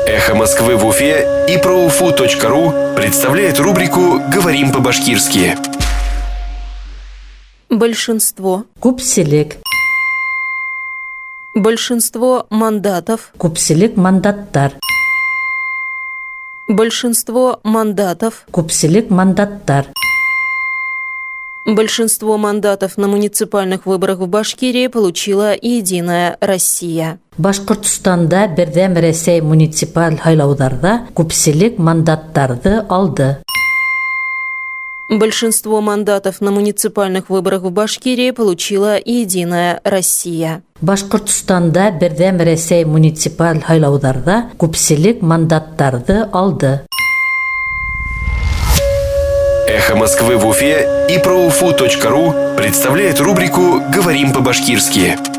«Эхо Москвы» в Уфе и ProUFU.ru представляет рубрику «Говорим по-башкирски». Большинство. Күпселек. Большинство мандатов. Күпселек мандаттар. Большинство мандатов. Күпселек мандаттар. Большинство мандатов на муниципальных выборах в Башкирии получила «Единая Россия». Башкортостанда бердәм Рәсәй муниципаль һайлаударда күпселек мандаттарды алды. Большинство мандатов на муниципальных выборах в Башкирии получила «Единая Россия». Башкортостанда бердәм Рәсәй муниципаль һайлаударда күпселек мандаттарды алды. «Эхо Москвы» в Уфе и ProUFU.ru представляет рубрику «Говорим по-башкирски».